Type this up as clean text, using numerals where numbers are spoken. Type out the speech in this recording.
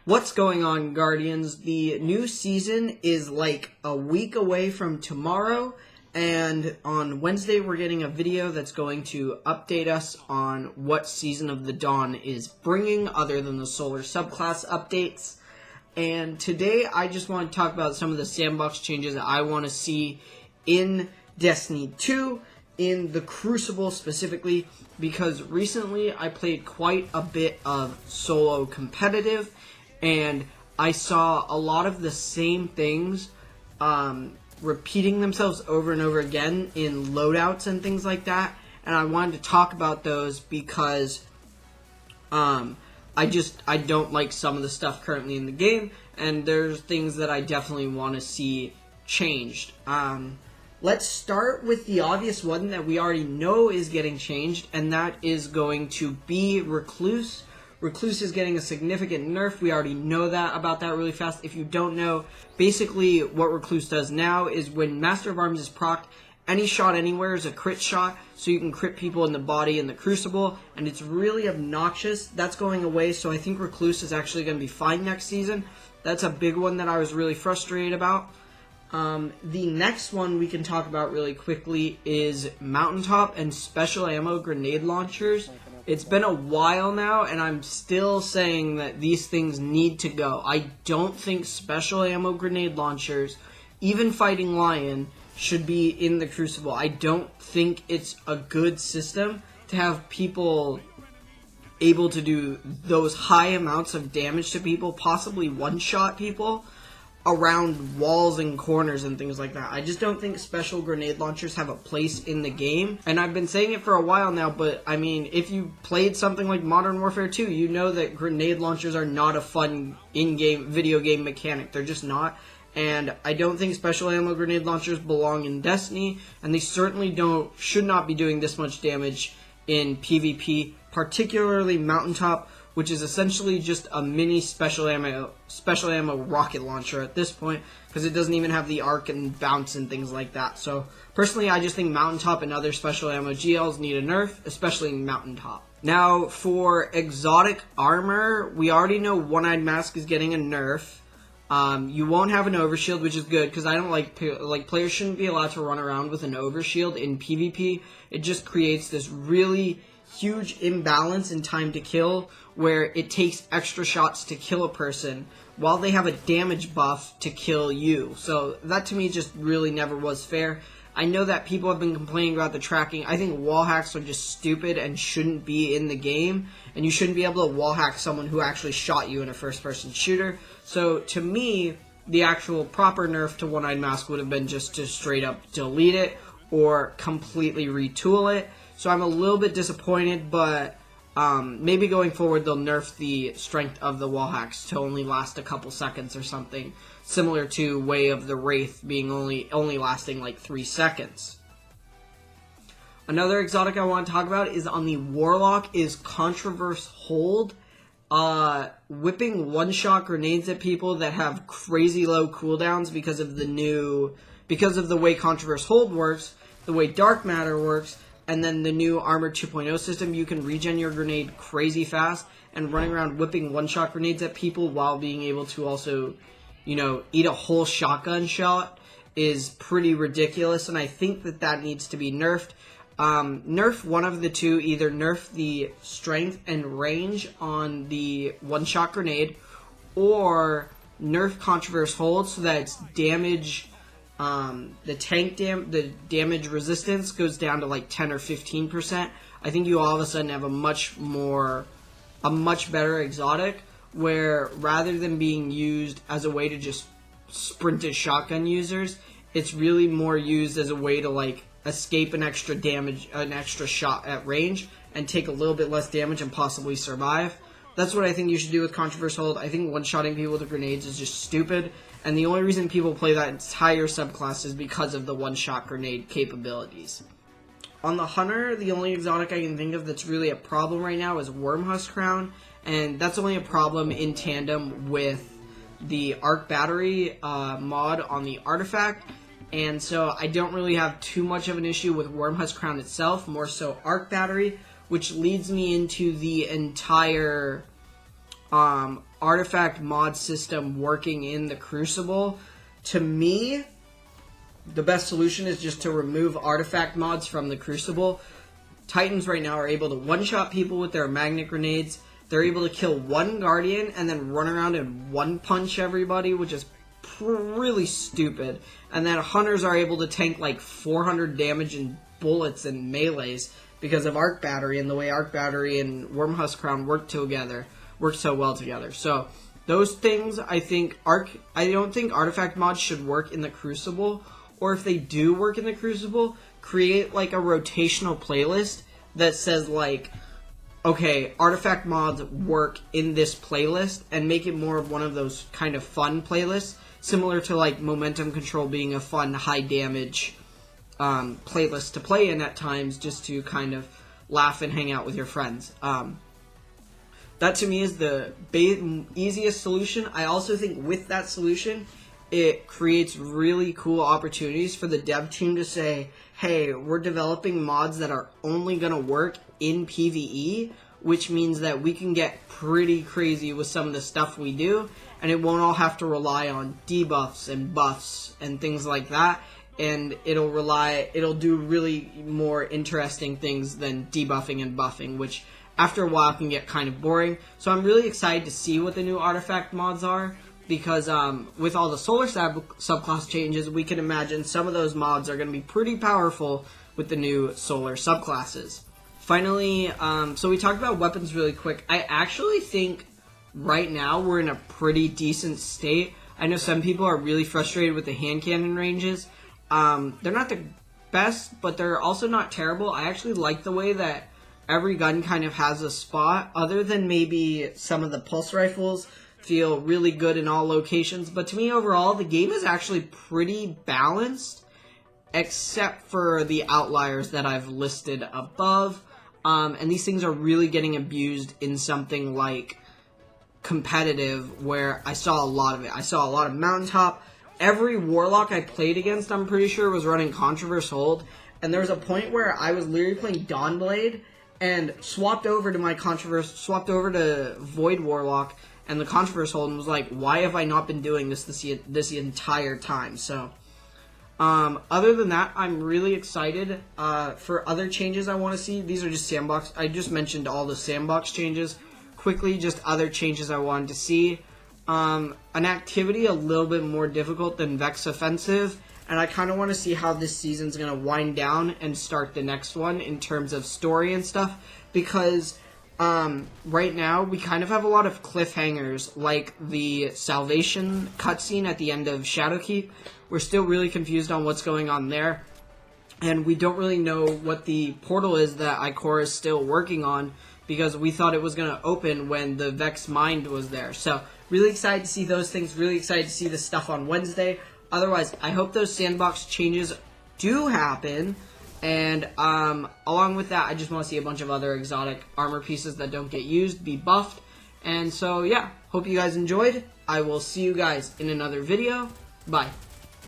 What's going on, Guardians? The new season is like a week away from tomorrow, and on Wednesday we're getting a video that's going to update us on what Season of the Dawn is bringing other than the Solar subclass updates. And today I just want to talk about some of the Sandbox changes that I want to see in Destiny 2, in the Crucible specifically, because recently I played quite a bit of solo competitive, and I saw a lot of the same things repeating themselves over and over again in loadouts and things like that, and I wanted to talk about those because I don't like some of the stuff currently in the game, and there's things that I definitely want to see changed. Let's start with the obvious one that we already know is getting changed, and that is going to be Recluse. Recluse is getting a significant nerf. We already know about that really fast. If you don't know, basically what Recluse does now is when Master of Arms is procced, any shot anywhere is a crit shot, so you can crit people in the body in the Crucible, and it's really obnoxious. That's going away, so I think Recluse is actually going to be fine next season. That's a big one that I was really frustrated about. The next one we can talk about really quickly is Mountaintop and Special Ammo Grenade Launchers. It's been a while now, and I'm still saying that these things need to go. I don't think Special Ammo Grenade Launchers, even Fighting Lion, should be in the Crucible. I don't think it's a good system to have people able to do those high amounts of damage to people, possibly one-shot people, around walls and corners and things like that. I just don't think special grenade launchers have a place in the game. And I've been saying it for a while now, but I mean, if you played something like Modern Warfare 2, you know that grenade launchers are not a fun in-game video game mechanic. They're just not. And I don't think special ammo grenade launchers belong in Destiny, and they certainly should not be doing this much damage in PvP, particularly Mountaintop, which is essentially just a mini special ammo rocket launcher at this point, because it doesn't even have the arc and bounce and things like that. So personally, I just think Mountaintop and other special ammo GLs need a nerf, especially Mountaintop. Now, for exotic armor, we already know One-Eyed Mask is getting a nerf. You won't have an overshield, which is good, because I don't like players shouldn't be allowed to run around with an overshield in PvP. It just creates this really huge imbalance in time to kill, where it takes extra shots to kill a person while they have a damage buff to kill you. So that to me just really never was fair. I know that people have been complaining about the tracking. I think wall hacks are just stupid and shouldn't be in the game, and you shouldn't be able to wall hack someone who actually shot you in a first-person shooter. So to me, the actual proper nerf to One-Eyed Mask would have been just to straight up delete it or completely retool it. So I'm a little bit disappointed, but maybe going forward they'll nerf the strength of the wall hacks to only last a couple seconds or something, similar to Way of the Wraith being only lasting like 3 seconds. Another exotic I want to talk about is on the Warlock is Controverse Hold. Whipping one-shot grenades at people that have crazy low cooldowns because of the way Controverse Hold works, the way Dark Matter works, and then the new Armor 2.0 system. You can regen your grenade crazy fast, and running around whipping one-shot grenades at people while being able to also, eat a whole shotgun shot is pretty ridiculous, and I think that needs to be nerfed. Nerf one of the two, either nerf the strength and range on the one-shot grenade, or nerf Controverse Hold so that its damage, the damage resistance goes down to like 10 or 15%. I think you all of a sudden have a much better exotic, where rather than being used as a way to just sprint at shotgun users, it's really more used as a way to escape an extra shot at range and take a little bit less damage and possibly survive. That's what I think you should do with Controverse Hold. I think one-shotting people with grenades is just stupid, and the only reason people play that entire subclass is because of the one-shot grenade capabilities. On the Hunter, the only exotic I can think of that's really a problem right now is Wormhusk Crown, and that's only a problem in tandem with the Arc Battery mod on the Artifact. And so I don't really have too much of an issue with Wormhusk Crown itself, more so Arc Battery, which leads me into the entire artifact mod system working in the Crucible, to me, the best solution is just to remove artifact mods from the Crucible. Titans right now are able to one-shot people with their magnet grenades. They're able to kill one Guardian and then run around and one-punch everybody, which is really stupid. And then Hunters are able to tank like 400 damage in bullets and melees because of Arc Battery and the way Arc Battery and Wormhusk Crown work so well together. So those things, I don't think artifact mods should work in the Crucible, or if they do work in the Crucible, create like a rotational playlist that says like, okay, artifact mods work in this playlist, and make it more of one of those kind of fun playlists, similar to like Momentum Control being a fun high damage playlist to play in at times, just to kind of laugh and hang out with your friends. That to me is the easiest solution. I also think with that solution, it creates really cool opportunities for the dev team to say, hey, we're developing mods that are only going to work in PvE, which means that we can get pretty crazy with some of the stuff we do, and it won't all have to rely on debuffs and buffs and things like that, and it'll do really more interesting things than debuffing and buffing, which after a while can get kind of boring. So I'm really excited to see what the new artifact mods are, because with all the solar subclass changes, we can imagine some of those mods are going to be pretty powerful with the new solar subclasses. Finally, so we talked about weapons really quick. I actually think right now we're in a pretty decent state. I know some people are really frustrated with the hand cannon ranges. They're not the best, but they're also not terrible. I actually like the way that every gun kind of has a spot, other than maybe some of the pulse rifles feel really good in all locations. But to me, overall, the game is actually pretty balanced, except for the outliers that I've listed above. And these things are really getting abused in something like competitive, where I saw a lot of it. I saw a lot of Mountaintop. Every Warlock I played against, I'm pretty sure, was running Controverse Hold. And there was a point where I was literally playing Dawnblade and swapped over to Void Warlock and the Controverse Hold, and was like, why have I not been doing this entire time? So, other than that, I'm really excited for other changes I want to see. These are just Sandbox. I just mentioned all the Sandbox changes. Quickly, just other changes I wanted to see. An activity a little bit more difficult than Vex Offensive, and I kind of want to see how this season's going to wind down and start the next one in terms of story and stuff, because right now we kind of have a lot of cliffhangers, like the Salvation cutscene at the end of Shadowkeep. We're still really confused on what's going on there, and we don't really know what the portal is that Ikora is still working on, because we thought it was going to open when the Vex Mind was there. So, really excited to see those things, really excited to see the stuff on Wednesday. Otherwise, I hope those Sandbox changes do happen, and along with that, I just want to see a bunch of other exotic armor pieces that don't get used be buffed. And so, yeah, hope you guys enjoyed. I will see you guys in another video. Bye.